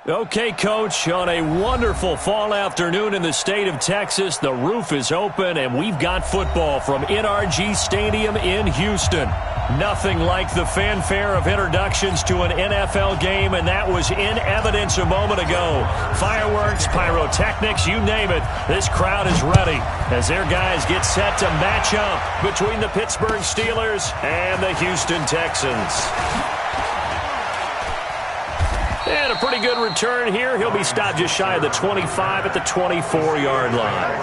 Okay, Coach, on a wonderful fall afternoon in the state of Texas, the roof is open, and we've got football from NRG Stadium in Houston. Nothing like the fanfare of introductions to an NFL game, and that was in evidence a moment ago. Fireworks, pyrotechnics, you name it, this crowd is ready as their guys get set to match up between the Pittsburgh Steelers and the Houston Texans. And a pretty good return here. He'll be stopped just shy of the 25 at the 24-yard line.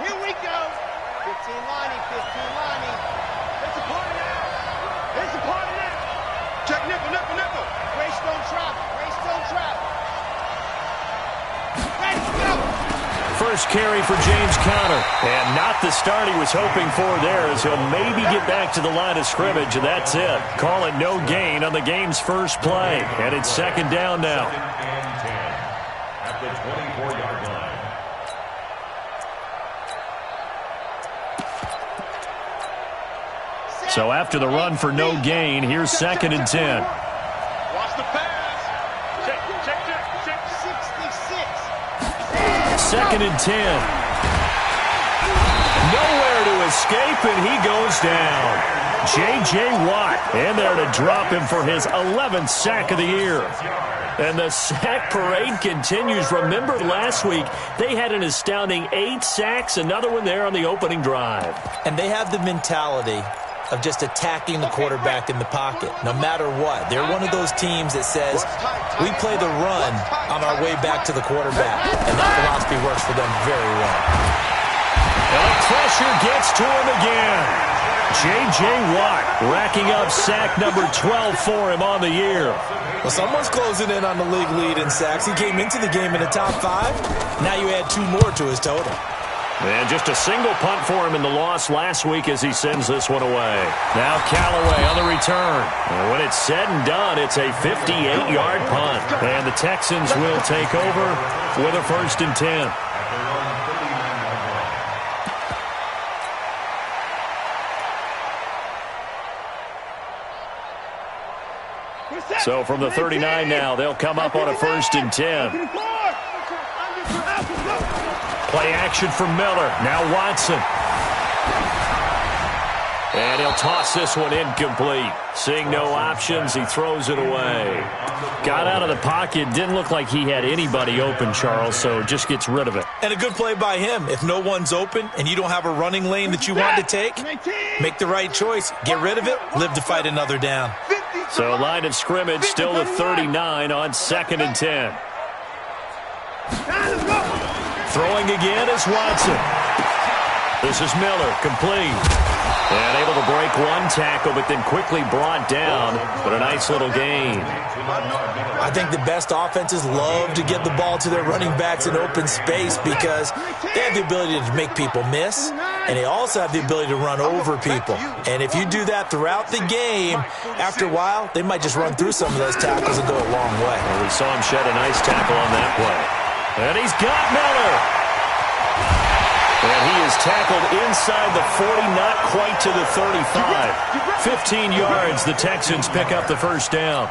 Here we go. 15 lining, 15 lining. It's a party now. It's a party now. Check nickel, nickel, nickel. Greystone travel, Greystone travel. Ready to go. First carry for James Conner, and not the start he was hoping for there, as he'll maybe get back to the line of scrimmage, and that's it. Call it no gain on the game's first play, and it's second down now. At the 24-yard line. So after the run for no gain, here's second and 10. Watch the pass. Check. 66. Second and 10. Nowhere to escape, and he goes down. J.J. Watt in there to drop him for his 11th sack of the year. And the sack parade continues. Remember last week, they had an astounding 8 sacks, another one there on the opening drive. And they have the mentality of just attacking the quarterback in the pocket, no matter what. They're one of those teams that says, we play the run on our way back to the quarterback, and that philosophy works for them very well. And the pressure gets to him again. J.J. Watt racking up sack number 12 for him on the year. Well, someone's closing in on the league lead in sacks. He came into the game in the top 5. Now you add 2 more to his total. And just a single punt for him in the loss last week as he sends this one away. Now Callaway on the return. And when it's said and done, it's a 58-yard punt. And the Texans will take over with a first and 10. So from the 39 now, they'll come up on a first and 10. Play action for Miller. Now Watson. And he'll toss this one incomplete. Seeing no options, he throws it away. Got out of the pocket. Didn't look like he had anybody open, Charles, so just gets rid of it. And a good play by him. If no one's open and you don't have a running lane that you want to take, make the right choice. Get rid of it. Live to fight another down. So line of scrimmage still the 39 on second and 10. Throwing again is Watson. This is Miller, complete. And able to break one tackle, but then quickly brought down. But a nice little gain. I think the best offenses love to get the ball to their running backs in open space because they have the ability to make people miss, and they also have the ability to run over people. And if you do that throughout the game, after a while, they might just run through some of those tackles and go a long way. Well, we saw him shed a nice tackle on that play. And he's got Miller. And he is tackled inside the 40, not quite to the 35. 15 yards, the Texans pick up the first down.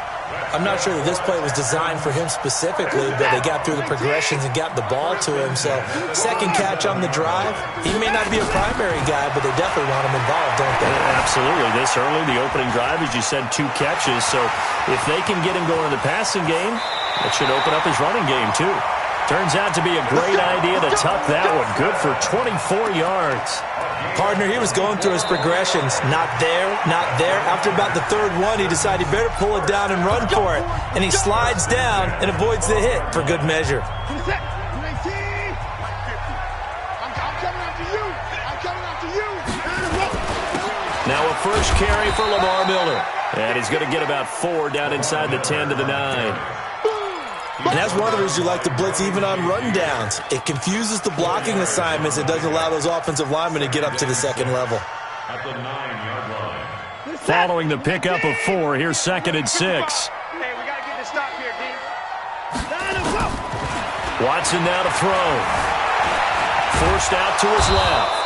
I'm not sure that this play was designed for him specifically, but they got through the progressions and got the ball to him. So, second catch on the drive. He may not be a primary guy, but they definitely want him involved, don't they? Absolutely. This early, the opening drive, as you said, 2 catches. So, if they can get him going in the passing game, it should open up his running game, too. Turns out to be a great idea to tuck that one. Good for 24 yards. Partner, he was going through his progressions. Not there, not there. After about the third one, he decided he better pull it down and run for it. And he slides down and avoids the hit for good measure. Now a first carry for Lamar Miller. And he's going to get about 4 down inside the 10 to the 9. And that's one of the reasons you like to blitz even on run downs. It confuses the blocking assignments. It doesn't allow those offensive linemen to get up to the second level. At the 9-yard line. Following the pickup of 4, here's second and 6. Hey, we got to get this stop here, D. Watson now to throw. Forced out to his left.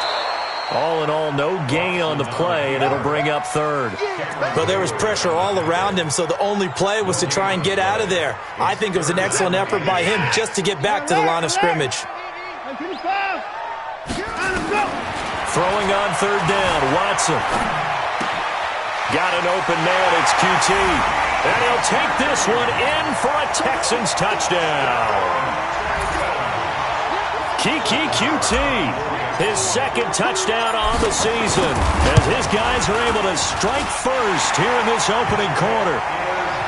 All in all, no gain on the play, and it'll bring up third. But there was pressure all around him, so the only play was to try and get out of there. I think it was an excellent effort by him just to get back to the line of scrimmage. Throwing on third down, Watson. Got an open man, it's QT. And he'll take this one in for a Texans touchdown. Kiki QT. His second touchdown on the season as his guys are able to strike first here in this opening quarter.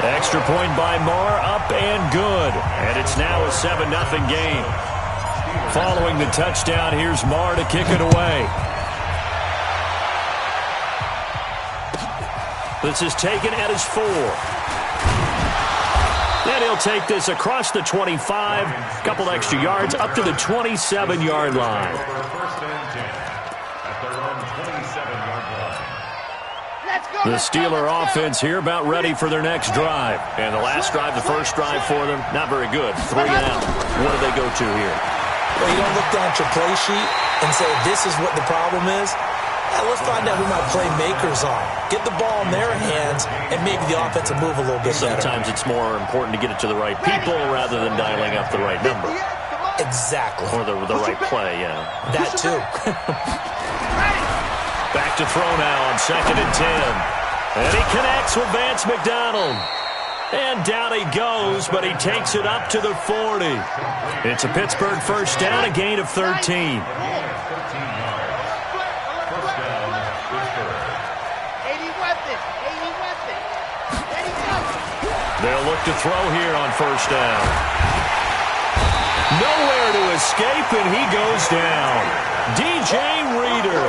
Extra point by Marr, up and good. And it's now a 7-0 game. Following the touchdown, here's Marr to kick it away. This is taken at his 4. And he'll take this across the 25, a couple extra yards, up to the 27-yard line. The Steeler offense here about ready for their next drive. And the last drive, the first drive for them, not very good. 3 and out. What do they go to here? Well, you don't look down at your play sheet and say, this is what the problem is. Let's find out who my playmakers are. Get the ball in their hands, and maybe the offense will move a little bit better. Sometimes it's more important to get it to the right people rather than dialing up the right number. Exactly. Or the right play, yeah. That too. Back to throw now on 2nd and 10. And he connects with Vance McDonald. And down he goes, but he takes it up to the 40. It's a Pittsburgh first down, a gain of 13. They'll look to throw here on first down. Nowhere to escape, and he goes down. DJ Reader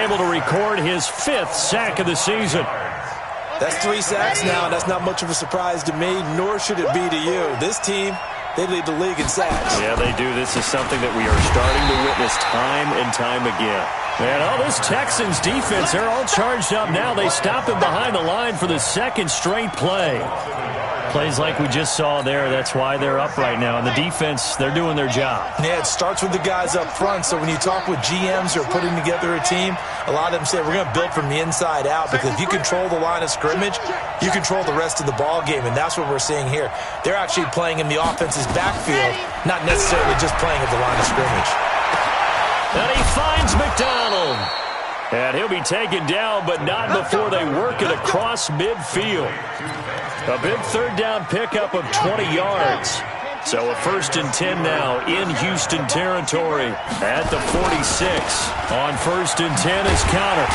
able to record his 5th sack of the season. That's 3 sacks now, and that's not much of a surprise to me, nor should it be to you. This team, they lead the league in sacks. Yeah, they do. This is something that we are starting to witness time and time again. And this Texans defense, they're all charged up now. They stop him behind the line for the 2nd straight play. Plays like we just saw there, that's why they're up right now. And the defense, they're doing their job. Yeah, it starts with the guys up front. So when you talk with GMs who are putting together a team, a lot of them say we're going to build from the inside out, because if you control the line of scrimmage, you control the rest of the ball game, and that's what we're seeing here. They're actually playing in the offense's backfield, not necessarily just playing at the line of scrimmage. And he finds McDonald. And he'll be taken down, but not before they work it across midfield. A big third down pickup of 20 yards. So a 1st and 10 now in Houston territory at the 46. On 1st and 10 is Connor.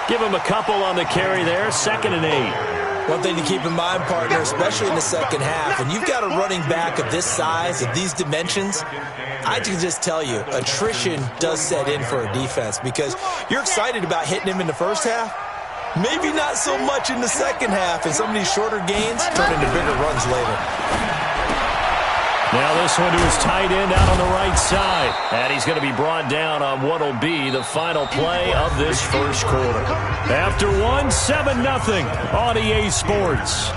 Give him a couple on the carry there. 2nd and 8. One thing to keep in mind, partner, especially in the second half, when you've got a running back of this size, of these dimensions, I can just tell you, attrition does set in for a defense, because you're excited about hitting him in the first half. Maybe not so much in the second half, and some of these shorter gains turn into bigger runs later. Now this one to his tight end out on the right side. And he's going to be brought down on what will be the final play of this first quarter. After 7-0 on EA Sports.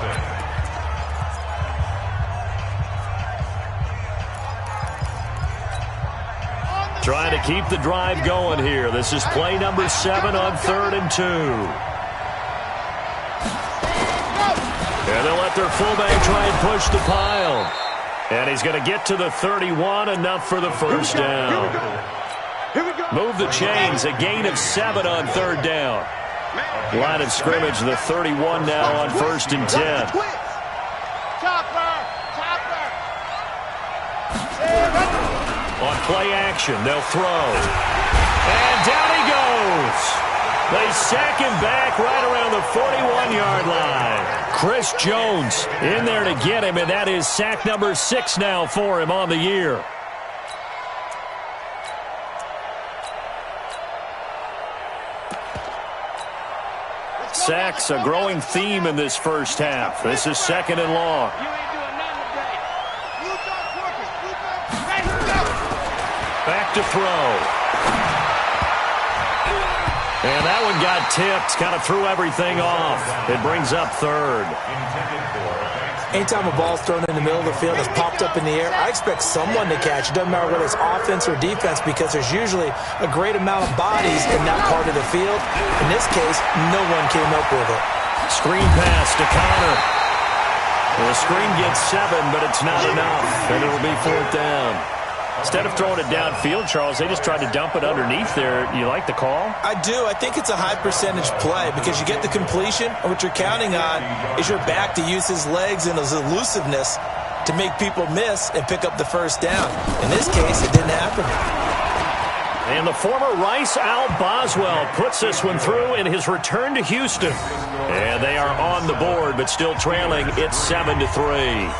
Trying to keep the drive going here. This is play number 7 on 3rd and 2. And they'll let their fullback try and push the pile. And he's going to get to the 31, enough for the first down. Move the chains, a gain of 7 on 3rd down. Line of scrimmage, the 31 now on 1st and 10. On play action, they'll throw. And down he goes. They sack him back right around the 41-yard line. Chris Jones in there to get him, and that is sack number 6 now for him on the year. Sacks, a growing theme in this first half. This is 2nd and long. Back to throw. And that one got tipped, kind of threw everything off. It brings up third. Anytime a ball's thrown in the middle of the field that's popped up in the air, I expect someone to catch. It doesn't matter whether it's offense or defense because there's usually a great amount of bodies in that part of the field. In this case, no one came up with it. Screen pass to Connor. The screen gets 7, but it's not enough, and it'll be 4th down. Instead of throwing it downfield, Charles, they just tried to dump it underneath there. You like the call? I do. I think it's a high-percentage play because you get the completion, and what you're counting on is your back to use his legs and his elusiveness to make people miss and pick up the first down. In this case, it didn't happen. And the former Rice Al Boswell puts this one through in his return to Houston. And they are on the board, but still trailing. It's 7-3.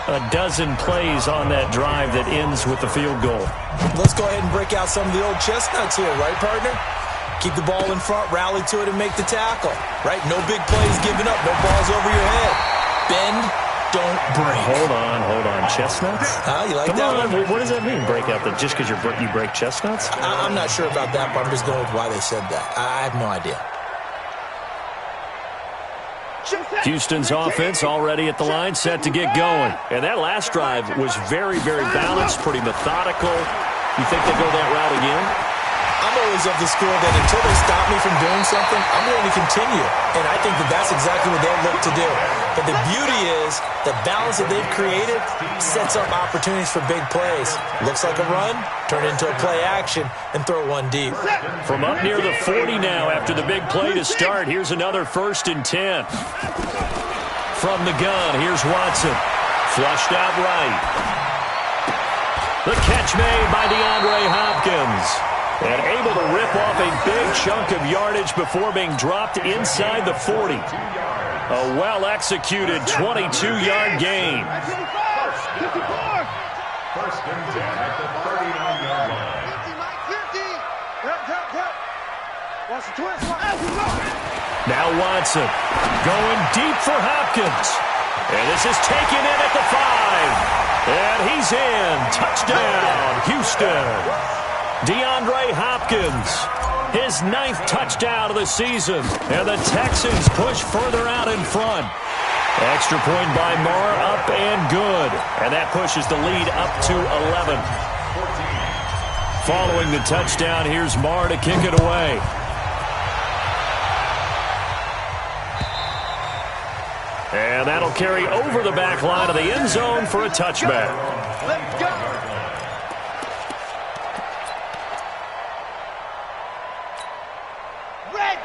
A dozen plays on that drive that ends with the field goal. Let's go ahead and break out some of the old chestnuts here, right, partner? Keep the ball in front, rally to it, and make the tackle, right? No big plays given up, no balls over your head. Bend, don't break. Hold on. Chestnuts? You like Come that on. one? What does that mean, break out? Just because you break chestnuts? I'm not sure about that, but I'm just going with why they said that. I have no idea. Houston's offense already at the line, set to get going. And that last drive was very, very balanced, pretty methodical. You think they go that route again? I'm always of the school that until they stop me from doing something, I'm going to continue. And I think that that's exactly what they'll look to do. But the beauty is the balance that they've created sets up opportunities for big plays. Looks like a run, turn it into a play action, and throw one deep. From up near the 40 now after the big play to start, here's another 1st and 10. From the gun, here's Watson. Flushed out right. The catch made by DeAndre Hopkins. And able to rip off a big chunk of yardage before being dropped inside the 40. A well-executed 22-yard gain. 1st and 10 at the 39-yard line. Now Watson going deep for Hopkins. And this is taken in at the 5. And he's in. Touchdown, Houston. DeAndre Hopkins, his 9th touchdown of the season. And the Texans push further out in front. Extra point by Marr, up and good. And that pushes the lead up to 11. Following the touchdown, here's Marr to kick it away. And that'll carry over the back line of the end zone for a touchback. Let's go.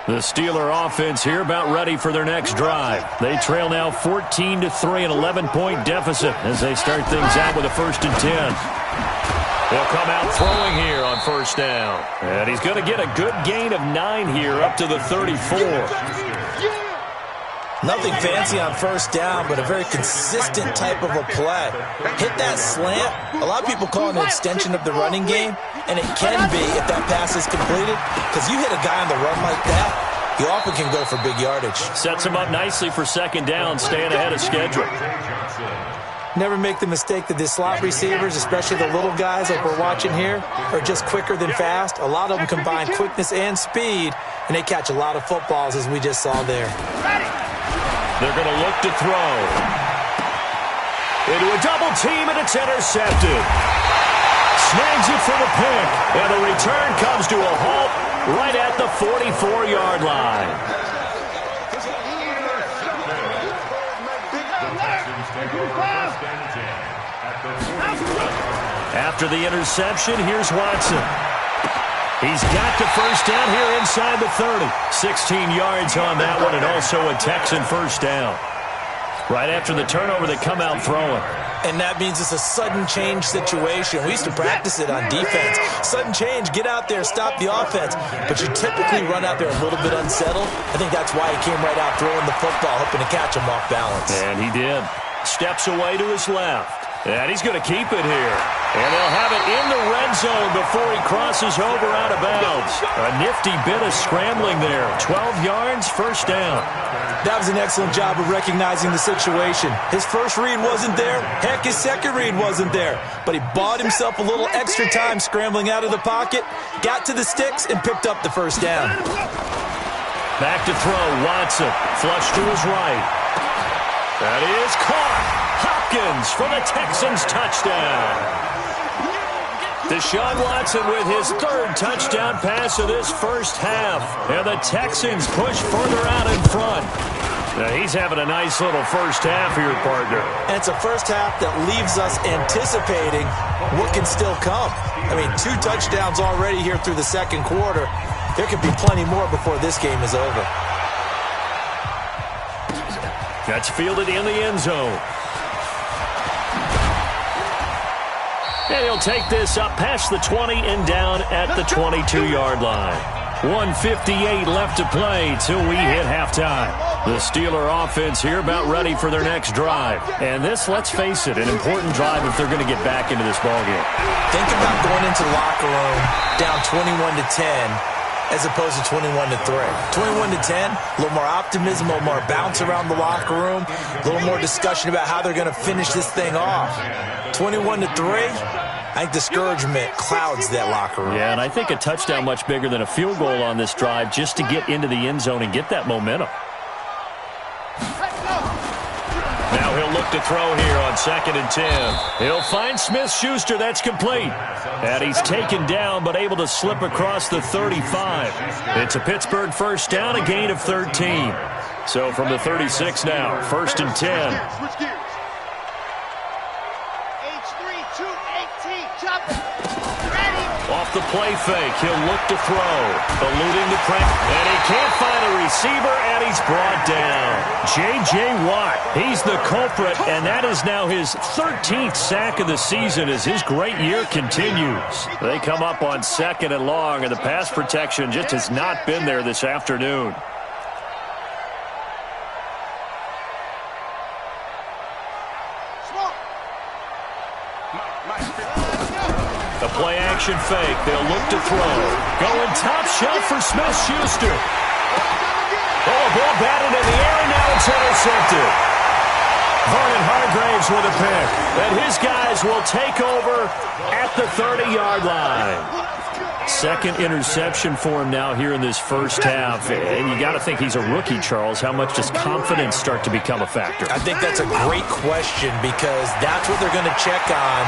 The Steeler offense here about ready for their next drive. They trail now 14-3, an 11-point deficit as they start things out with a 1st and 10. They'll come out throwing here on 1st down. And he's going to get a good gain of 9 here up to the 34. Nothing fancy on 1st down, but a very consistent type of a play. Hit that slant. A lot of people call it an extension of the running game, and it can be if that pass is completed, because you hit a guy on the run like that, you often can go for big yardage. Sets him up nicely for 2nd down, staying ahead of schedule. Never make the mistake that the slot receivers, especially the little guys like we're watching here, are just quicker than fast. A lot of them combine quickness and speed, and they catch a lot of footballs, as we just saw there. They're going to look to throw. Into a double team, and it's intercepted. Snags it for the pick, and the return comes to a halt right at the 44-yard line. After the interception, here's Watson. He's got to 1st down here inside the 30. 16 yards on that one, and also a Texan 1st down. Right after the turnover, they come out throwing. And that means it's a sudden change situation. We used to practice it on defense. Sudden change, get out there, stop the offense. But you typically run out there a little bit unsettled. I think that's why he came right out throwing the football, hoping to catch him off balance. And he did. Steps away to his left. And he's going to keep it here. And they'll have it in the red zone before he crosses over out of bounds. A nifty bit of scrambling there. 12 yards, first down. That was an excellent job of recognizing the situation. His first read wasn't there. Heck, his second read wasn't there. But he bought himself a little extra time scrambling out of the pocket, got to the sticks, and picked up the first down. Back to throw, Watson. Flush to his right. That is caught. Hopkins for the Texans touchdown. Deshaun Watson with his third touchdown pass of this first half. And the Texans push further out in front. Now he's having a nice little first half here, partner. And it's a first half that leaves us anticipating what can still come. I mean, 2 touchdowns already here through the second quarter. There could be plenty more before this game is over. That's fielded in the end zone. And he'll take this up past the 20 and down at the 22-yard line. 1:58 left to play till we hit halftime. The Steeler offense here about ready for their next drive. And this, let's face it, an important drive if they're going to get back into this ballgame. Think about going into the locker room down 21-10 as opposed to 21-3. 21-10, a little more optimism, a little more bounce around the locker room, a little more discussion about how they're going to finish this thing off. 21-3, I think discouragement clouds that locker room. Yeah, and I think a touchdown much bigger than a field goal on this drive just to get into the end zone and get that momentum. Now he'll look to throw here on 2nd and 10. He'll find Smith-Schuster. That's complete. And he's taken down but able to slip across the 35. It's a Pittsburgh first down, a gain of 13. So from the 36 now, 1st and 10. Off the play fake, he'll look to throw. Eluding the pressure, and he can't find a receiver, and he's brought down. J.J. Watt, he's the culprit, and that is now his 13th sack of the season as his great year continues. They come up on 2nd and long, and the pass protection just has not been there this afternoon. A play-action fake. They'll look to throw. Going top shelf for Smith-Schuster. Oh, ball batted in the air, and now it's intercepted. Vernon Hargraves with a pick. And his guys will take over at the 30-yard line. Second interception for him now here in this first half. And you got to think he's a rookie, Charles. How much does confidence start to become a factor? I think that's a great question because that's what they're going to check on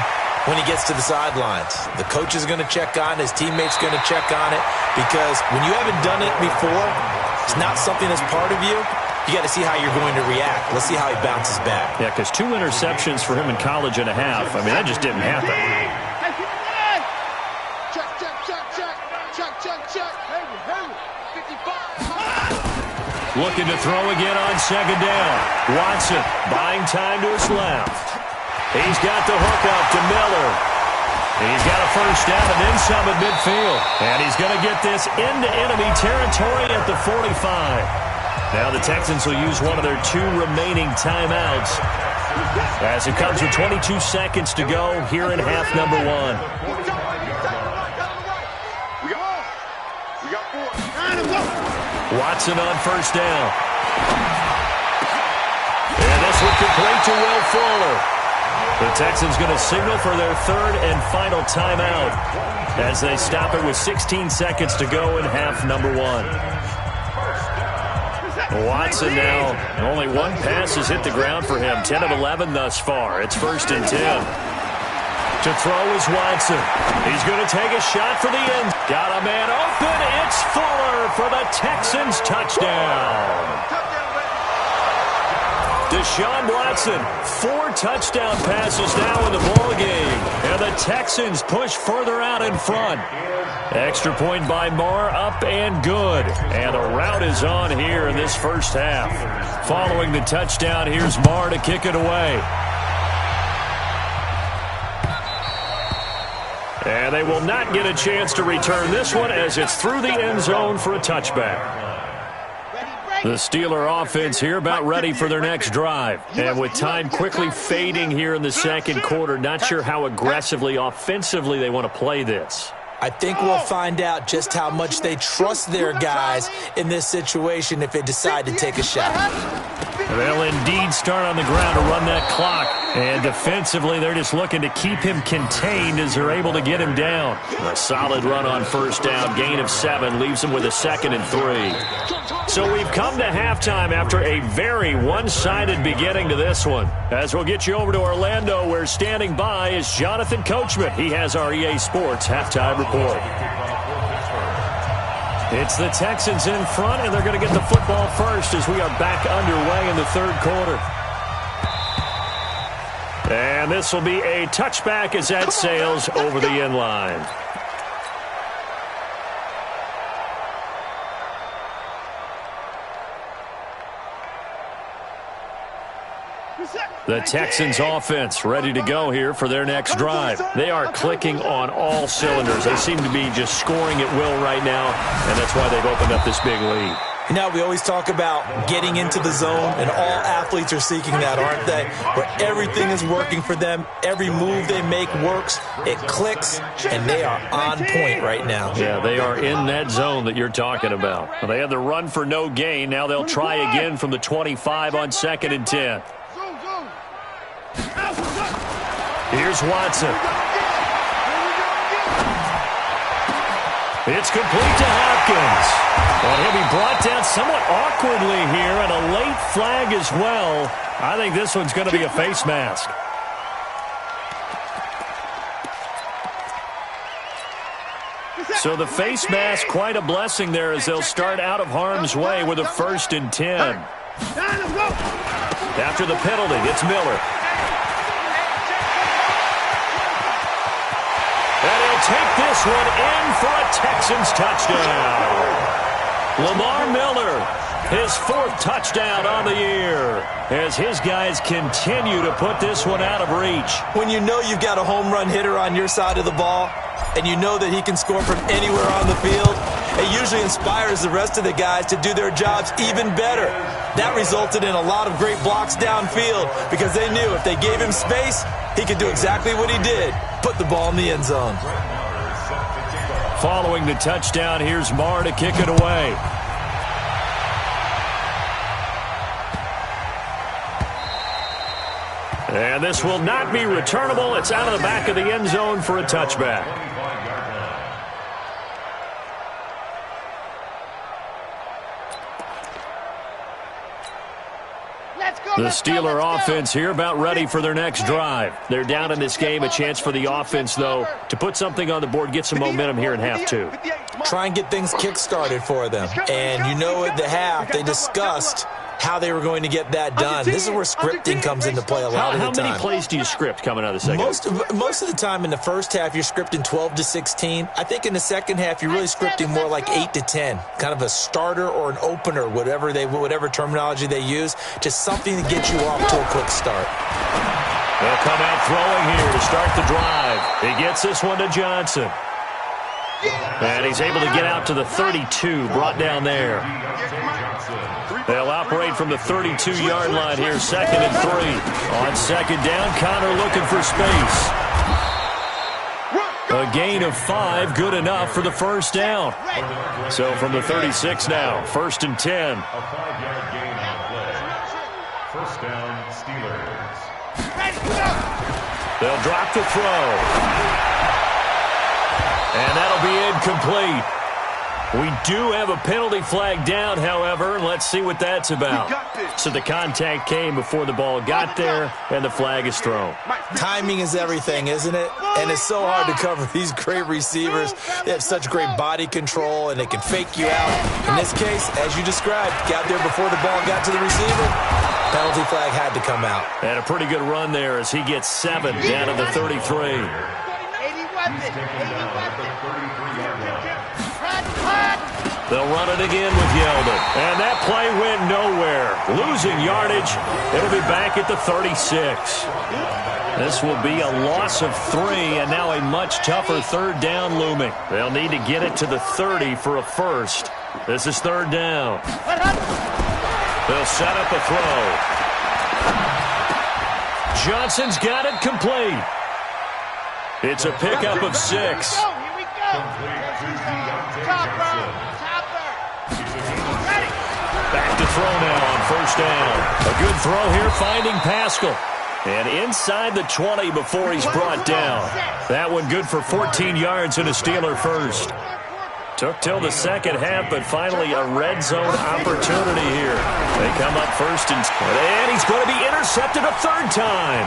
when he gets to the sidelines. The coach is going to check on it. His teammates going to check on it because when you haven't done it before, it's not something that's part of you. You got to see how you're going to react. Let's see how he bounces back. Yeah, because 2 interceptions for him in college and a half. I mean, that just didn't happen. Looking to throw again on 2nd down. Watson buying time to his left. He's got the hook up to Miller. He's got a first down and then some at midfield. And he's going to get this into enemy territory at the 45. Now the Texans will use one of their 2 remaining timeouts as it comes with 22 seconds to go here in half number 1. Watson on first down. And this will complete to Will Fuller. The Texans going to signal for their 3rd and final timeout as they stop it with 16 seconds to go in half number 1. Watson now, only 1 pass has hit the ground for him. 10 of 11 thus far. It's 1st and 10. To throw is Watson. He's going to take a shot for the end. Got a man open. It's Fuller for the Texans touchdown. Deshaun Watson, 4 touchdown passes now in the ballgame. And the Texans push further out in front. Extra point by Marr, up and good. And the rout is on here in this first half. Following the touchdown, here's Marr to kick it away. And they will not get a chance to return this one as it's through the end zone for a touchback. Ready, The Steeler offense here about ready for their next drive. And with time quickly fading here in the second quarter, not sure how aggressively, offensively they want to play this. I think we'll find out just how much they trust their guys in this situation if they decide to take a shot. They'll indeed start on the ground to run that clock. And defensively, they're just looking to keep him contained as they're able to get him down. A solid run on first down. Gain of 7 leaves him with a 2nd and 3. So we've come to halftime after a very one-sided beginning to this one. As we'll get you over to Orlando, where standing by is Jonathan Coachman. He has our EA Sports halftime report. It's the Texans in front, and they're going to get the football first as we are back underway in the third quarter. And this will be a touchback as that sails over the end line. The Texans offense ready to go here for their next drive. They are clicking on all cylinders. They seem to be just scoring at will right now, and that's why they've opened up this big lead. You know, we always talk about getting into the zone, and all athletes are seeking that, aren't they? Where everything is working for them. Every move they make works. It clicks, and they are on point right now. Yeah, they are in that zone that you're talking about. Well, they had the run for no gain. Now they'll try again from the 25 on 2nd and 10. Here's Watson. It's complete to Hopkins. And he'll be brought down somewhat awkwardly here, and a late flag as well. I think this one's going to be a face mask. So the face mask, quite a blessing there as they'll start out of harm's way with a 1st and 10. After the penalty, it's Miller. And he'll take this one in for a Texans touchdown. Lamar Miller, his 4th touchdown on the year, as his guys continue to put this one out of reach. When you know you've got a home run hitter on your side of the ball, and you know that he can score from anywhere on the field, it usually inspires the rest of the guys to do their jobs even better. That resulted in a lot of great blocks downfield because they knew if they gave him space, he could do exactly what he did, put the ball in the end zone. Following the touchdown, here's Marr to kick it away. And this will not be returnable. It's out of the back of the end zone for a touchback. The Steeler offense here about ready for their next drive. They're down in this game. A chance for the offense, though, to put something on the board, get some momentum here in half 2. Try and get things kick-started for them. And you know at the half, they discussed how they were going to get that done. This is where scripting comes into play a lot of the time. How many plays do you script coming out of the second half? Most of the time in the first half, you're scripting 12 to 16. I think in the second half, you're really scripting more like 8 to 10. Kind of a starter or an opener, whatever terminology they use. Just something to get you off to a quick start. They'll come out throwing here to start the drive. He gets this one to Johnson. And he's able to get out to the 32, brought down there. They'll operate from the 32-yard line here, 2nd and 3. On 2nd down, Connor looking for space. A gain of 5, good enough for the first down. So from the 36 now, 1st and 10. A 5-yard gain on play. First down, Steelers. They'll drop the throw. And that'll be incomplete. We do have a penalty flag down, however. Let's see what that's about. So the contact came before the ball got there, and the flag is thrown. Timing is everything, isn't it? And it's so hard to cover these great receivers. They have such great body control, and they can fake you out. In this case, as you described, got there before the ball got to the receiver. Penalty flag had to come out. And a pretty good run there as he gets 7 down to the 33. They'll run it again with Yeldon. And that play went nowhere. Losing yardage. It'll be back at the 36. This will be a loss of 3, and now a much tougher 3rd down looming. They'll need to get it to the 30 for a first. This is 3rd down. set up a throw. Johnson's got it complete. It's a pickup of 6. Here we go. Topper. Ready. Back to throw now on first down. A good throw here, finding Pascal. And inside the 20 before he's brought down. That one good for 14 yards and a Steeler first. Took till the second half, but finally a red zone opportunity here. They come up first, and he's going to be intercepted a third time.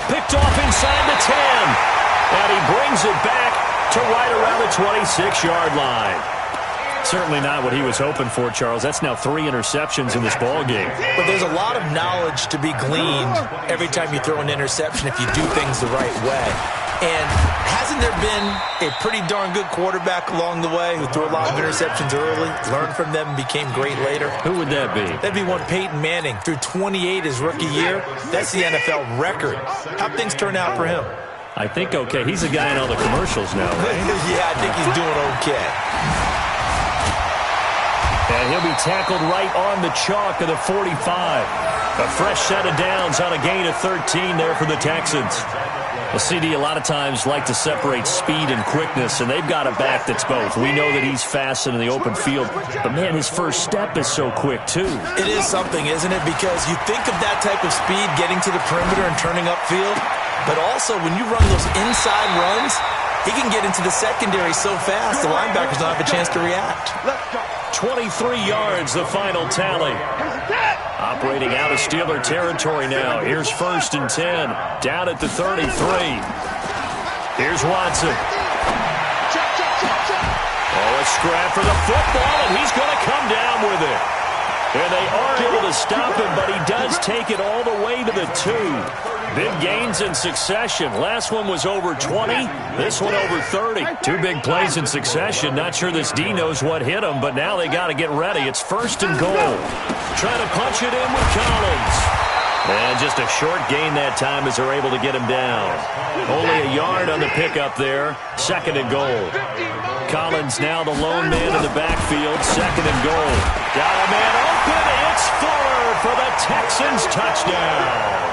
Picked off inside the 10. And he brings it back to right around the 26-yard line. Certainly not what he was hoping for, Charles. That's now 3 interceptions in this ball game. But there's a lot of knowledge to be gleaned every time you throw an interception if you do things the right way. And hasn't there been a pretty darn good quarterback along the way who threw a lot of interceptions early, learned from them, and became great later? Who would that be? That'd be one Peyton Manning. Threw 28 his rookie year. That's the NFL record. How'd things turn out for him? I think okay. He's a guy in all the commercials now, right? Yeah, I think he's doing okay. And he'll be tackled right on the chalk of the 45. A fresh set of downs on a gain of 13 there for the Texans. Well, CD a lot of times like to separate speed and quickness, and they've got a back that's both. We know that he's fast in the open field, but, man, his first step is so quick, too. It is something, isn't it? Because you think of that type of speed getting to the perimeter and turning upfield, but also when you run those inside runs, he can get into the secondary so fast the linebackers don't have a chance to react. 23 yards, the final tally. Operating out of Steeler territory now. Here's first and 10. Down at the 33. Here's Watson. Oh, a scrap for the football, and he's going to come down with it. And they are able to stop him, but he does take it all the way to the 2. Big gains in succession. Last one was over 20. This one over 30. 2 big plays in succession. Not sure this D knows what hit him, but now they got to get ready. It's first and goal. Trying to punch it in with Collins. And just a short gain that time as they're able to get him down. Only a yard on the pickup there. Second and goal. Collins now the lone man in the backfield. Second and goal. Got a man open. It's Fuller for the Texans touchdown.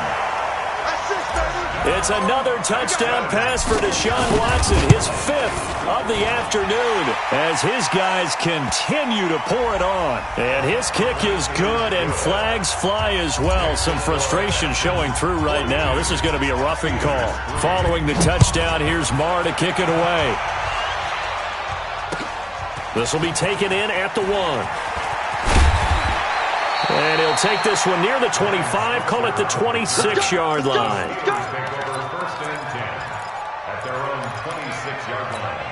It's another touchdown pass for Deshaun Watson, his 5th of the afternoon, as his guys continue to pour it on. And his kick is good, and flags fly as well. Some frustration showing through right now. This is going to be a roughing call. Following the touchdown, here's Marr to kick it away. This will be taken in at the 1. And he'll take this one near the 25, call it the 26-yard line. First and 10 at their own 26-yard line.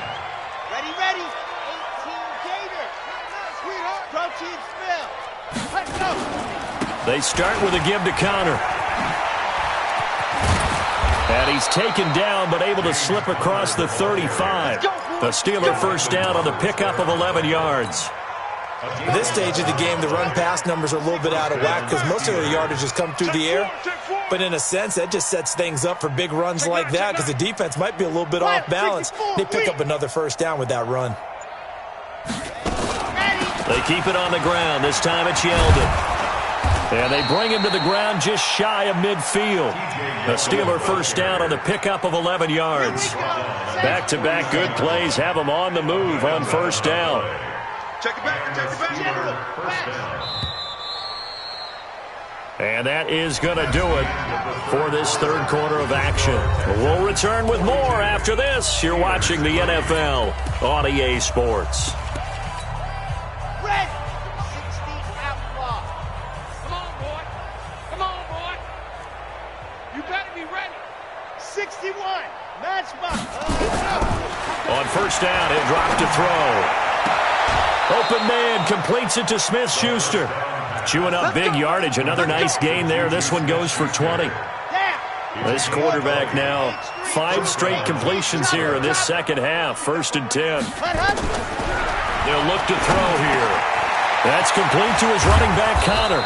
Ready. 18 Gator. Sweetheart. Protein spill. Let's go. They start with a give to Connor. And he's taken down, but able to slip across the 35. The Steeler first down on the pickup of 11 yards. At this stage of the game, the run-pass numbers are a little bit out of whack because most of the yardage has come through the air. But in a sense, that just sets things up for big runs like that because the defense might be a little bit off balance. They pick up another first down with that run. They keep it on the ground. This time it's Yeldon. And they bring him to the ground just shy of midfield. The Steeler first down on the pickup of 11 yards. Back-to-back good plays have them on the move on first down. Check it back. First down. And that is going to do it for this third quarter of action. We'll return with more after this. You're watching the NFL on EA Sports. Red. 60 outlaw. Come on, boy. You better be ready. 61. Matchbox. On first down, he'll drop to throw. Open man completes it to Smith-Schuster. Chewing up big yardage. Another nice gain there. This one goes for 20. This quarterback now 5 straight completions here in this second half. First and 10. They'll look to throw here. That's complete to his running back, Connor.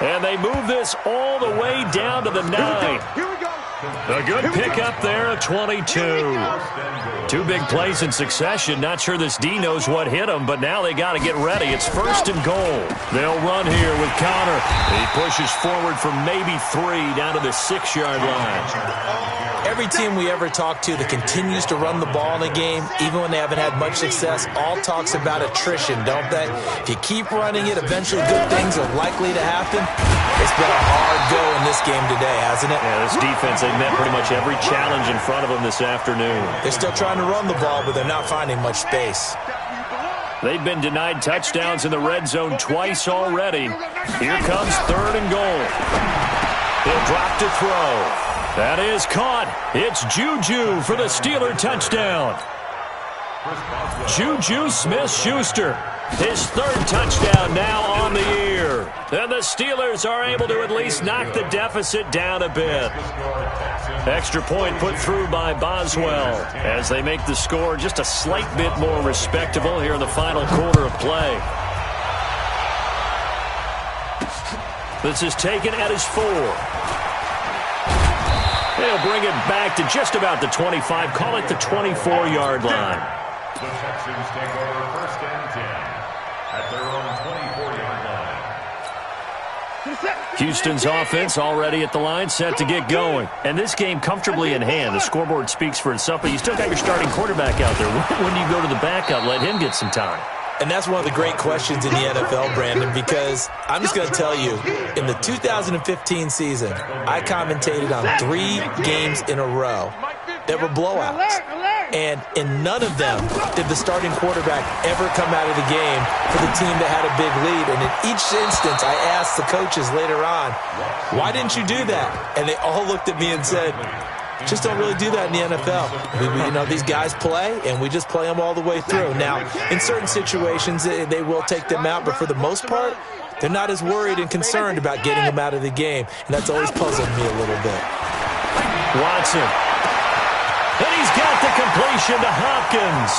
And they move this all the way down to the 9. Here we go. A good pickup there, a 22. Two big plays in succession. Not sure this D knows what hit him, but now they got to get ready. It's 1st and goal. They'll run here with Connor. He pushes forward from maybe 3 down to the 6-yard line. Every team we ever talk to that continues to run the ball in a game, even when they haven't had much success, all talks about attrition, don't they? If you keep running it, eventually good things are likely to happen. It's been a hard go in this game today, hasn't it? Yeah, this defense, they've met pretty much every challenge in front of them this afternoon. They're still trying to run the ball, but they're not finding much space. They've been denied touchdowns in the red zone twice already. Here comes 3rd and goal. He'll drop to throw. That is caught. It's Juju for the Steeler touchdown. Juju Smith-Schuster, his 3rd touchdown now on the year. And the Steelers are able to at least knock the deficit down a bit. Extra point put through by Boswell as they make the score just a slight bit more respectable here in the final quarter of play. This is taken at his 4. They'll bring it back to just about the 25. Call it the 24-yard line. The Texans take over 1st and 10 at their own 24-yard line. Houston's offense already at the line, set to get going. And this game comfortably in hand. The scoreboard speaks for itself, but you still got your starting quarterback out there. When do you go to the backup? Let him get some time. And that's one of the great questions in the NFL, Brandon, because I'm just going to tell you, in the 2015 season, I commentated on 3 games in a row that were blowouts. And in none of them did the starting quarterback ever come out of the game for the team that had a big lead. And in each instance, I asked the coaches later on, why didn't you do that? And they all looked at me and said, just don't really do that in the NFL. These guys play, and we just play them all the way through. Now, in certain situations, they will take them out, but for the most part, they're not as worried and concerned about getting them out of the game, and that's always puzzled me a little bit. Watson. And he's got the completion to Hopkins.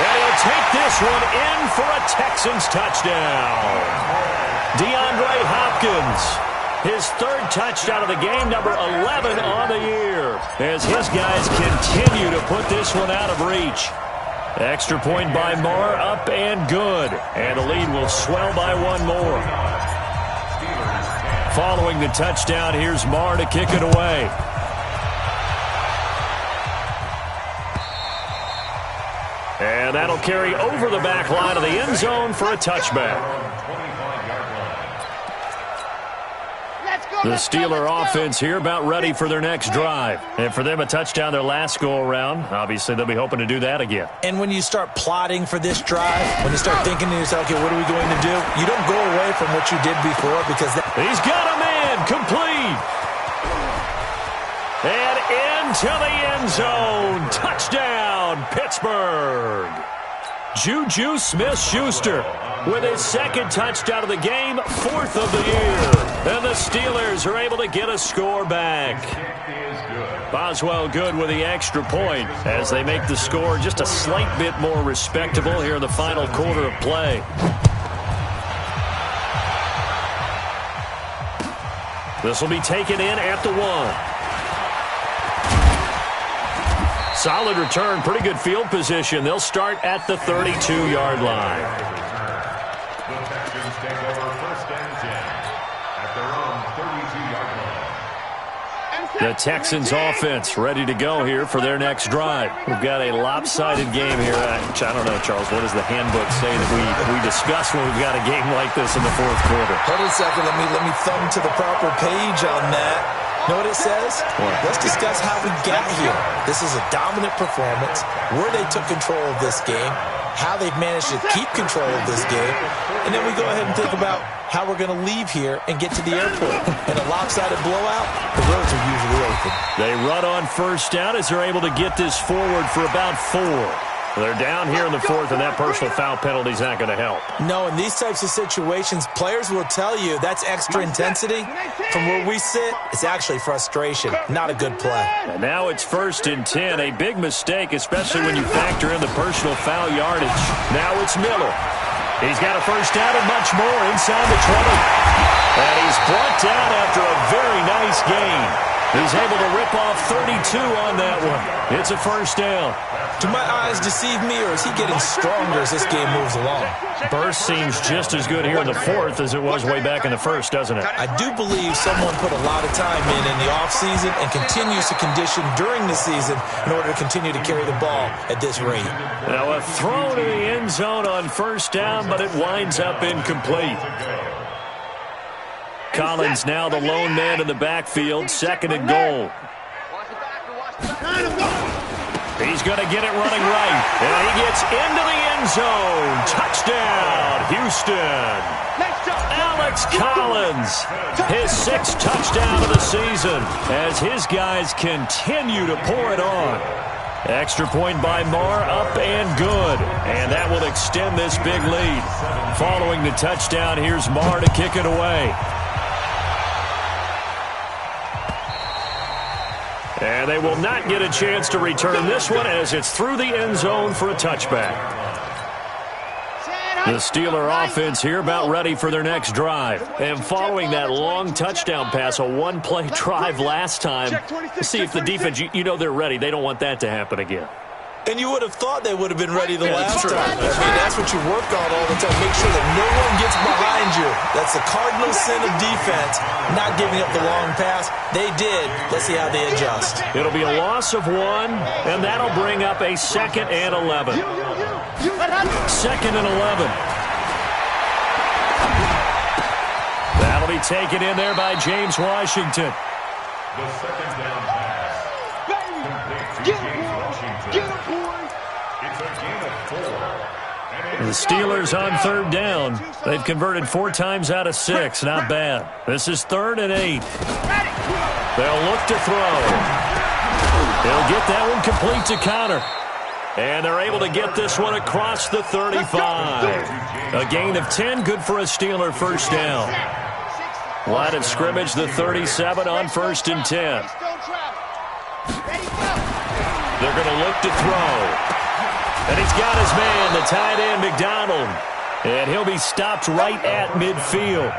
And he'll take this one in for a Texans touchdown. DeAndre Hopkins. His 3rd touchdown of the game, number 11 on the year, as his guys continue to put this one out of reach. Extra point by Marr, up and good. And the lead will swell by 1 more. Following the touchdown, here's Marr to kick it away. And that'll carry over the back line of the end zone for a touchback. The Steeler offense here about ready for their next drive. And for them, a touchdown their last go-around. Obviously, they'll be hoping to do that again. And when you start plotting for this drive, when you start thinking to yourself, okay, what are we going to do? You don't go away from what you did before because... He's got a man, complete. And into the end zone. Touchdown, Pittsburgh. Juju Smith-Schuster with his 2nd touchdown of the game, 4th of the year. And the Steelers are able to get a score back. Boswell good with the extra point as they make the score just a slight bit more respectable here in the final quarter of play. This will be taken in at the 1. Solid return, pretty good field position. They'll start at the 32-yard line. The Texans take over 1st and 10 at their own 32-yard line. The Texans offense ready to go here for their next drive. We've got a lopsided game here. I don't know, Charles, what does the handbook say that we discuss when we've got a game like this in the 4th quarter? Hold on a second. Let me thumb to the proper page on that. Know what it says? What? Let's discuss how we got here. This is a dominant performance, where they took control of this game, how they've managed to keep control of this game, and then we go ahead and think about how we're going to leave here and get to the airport. In a lopsided blowout, the roads are usually open. They run on 1st down as they're able to get this forward for about 4. They're down here in the 4th, and that personal foul penalty is not going to help. No, in these types of situations, players will tell you that's extra intensity. From where we sit, it's actually frustration, not a good play. And now it's 1st and 10, a big mistake, especially when you factor in the personal foul yardage. Now it's Miller. He's got a first down and much more inside the 20. And he's brought down after a very nice gain. He's able to rip off 32 on that one. It's a first down. Do my eyes deceive me, or is he getting stronger as this game moves along? Burst seems just as good here in the fourth as it was way back in the first, doesn't it? I do believe someone put a lot of time in the offseason and continues to condition during the season in order to continue to carry the ball at this rate. Now a throw to the end zone on first down, but it winds up incomplete. Collins now the lone man in the backfield, second and goal. He's going to get it running right. And he gets into the end zone. Touchdown, Houston. Alex Collins, his sixth touchdown of the season as his guys continue to pour it on. Extra point by Marr, up and good. And that will extend this big lead. Following the touchdown, here's Marr to kick it away. And they will not get a chance to return this one as it's through the end zone for a touchback. The Steeler offense here about ready for their next drive. And following that long touchdown pass, a one-play drive last time, let's see if the defense, you know they're ready. They don't want that to happen again. And you would have thought they would have been ready the last time. I mean, that's what you work on all the time. Make sure that no one gets behind you. That's the cardinal sin of defense, not giving up the long pass. They did. Let's see how they adjust. It'll be a loss of one, and that'll bring up a 2nd and 11. 2nd and 11. That'll be taken in there by James Washington. The second down pass. Complete to James Washington. It's a gain of 4. The Steelers on third down. They've converted 4 times out of 6. Not bad. This is 3rd and 8. They'll look to throw. They'll get that one complete to Connor. And they're able to get this one across the 35. A gain of 10, good for a Steeler first down. Line of scrimmage, the 37 on 1st and 10. They're going to look to throw. And he's got his man, the tight end, McDonald. And he'll be stopped right at midfield.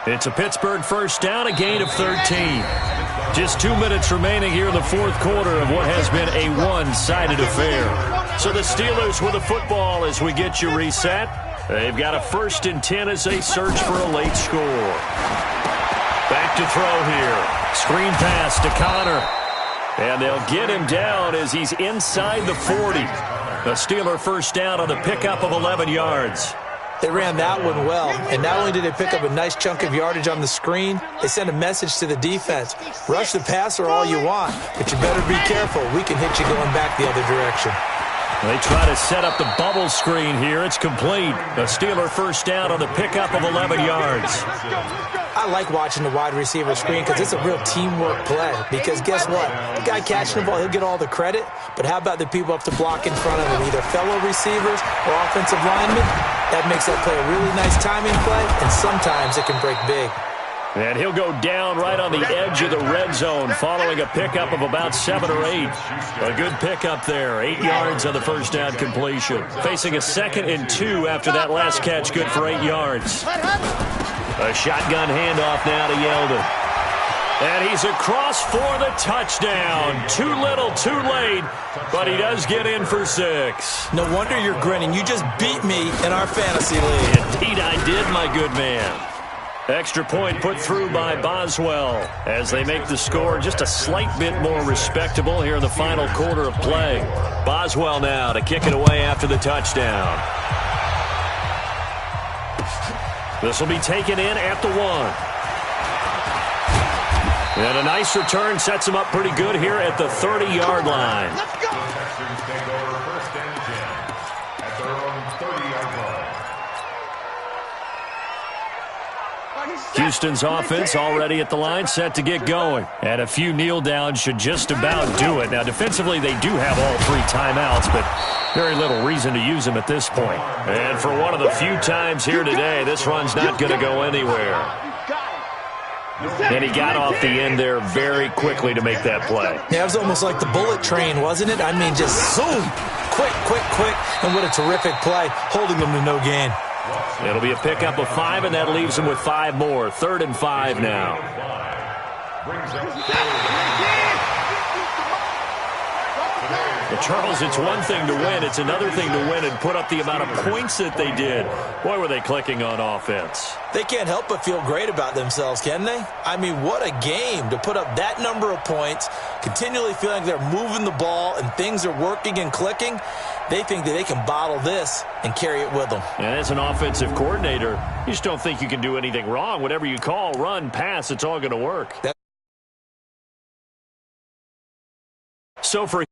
It's a Pittsburgh first down, a gain of 13. Just 2 minutes remaining here in the fourth quarter of what has been a one-sided affair. So the Steelers with the football as we get you reset. They've got a 1st and 10 as they search for a late score. Back to throw here. Screen pass to Connor. And they'll get him down as he's inside the 40. The Steeler first down on the pickup of 11 yards. They ran that one well, and not only did they pick up a nice chunk of yardage on the screen, they sent a message to the defense. Rush the passer all you want, but you better be careful. We can hit you going back the other direction. They try to set up the bubble screen here. It's complete. The Steeler first down on the pickup of 11 yards. I like watching the wide receiver screen because it's a real teamwork play. Because guess what? The guy catching the ball, he'll get all the credit. But how about the people up to block in front of him, either fellow receivers or offensive linemen? That makes that play a really nice timing play, and sometimes it can break big. And he'll go down right on the edge of the red zone following a pickup of about 7 or 8. A good pickup there. 8 yards on the first down completion. Facing a 2nd and 2 after that last catch, good for 8 yards. A shotgun handoff now to Yeldon. And he's across for the touchdown. Too little, too late, but he does get in for 6. No wonder you're grinning. You just beat me in our fantasy league. Indeed I did, my good man. Extra point put through by Boswell as they make the score just a slight bit more respectable here in the final quarter of play. Boswell now to kick it away after the touchdown. This will be taken in at the 1. And a nice return sets him up pretty good here at the 30-yard line. The Texans take over 1st and 10 at their own 30-yard line. Houston's offense already at the line, set to get going. And a few kneel downs should just about do it. Now, defensively, they do have all 3 timeouts, but very little reason to use them at this point. And for one of the few times here today, this run's not going to go anywhere. And he got off the end there very quickly to make that play. Yeah, it was almost like the bullet train, wasn't it? I mean, just zoom, quick, quick, quick. And what a terrific play, holding them to no gain. It'll be a pickup of 5, and that leaves them with 5 more. 3rd and 5 now. Well, Charles, it's one thing to win. It's another thing to win and put up the amount of points that they did. Boy, were they clicking on offense. They can't help but feel great about themselves, can they? I mean, what a game to put up that number of points, continually feeling like they're moving the ball and things are working and clicking. They think that they can bottle this and carry it with them. And as an offensive coordinator, you just don't think you can do anything wrong. Whatever you call, run, pass, it's all going to work. So for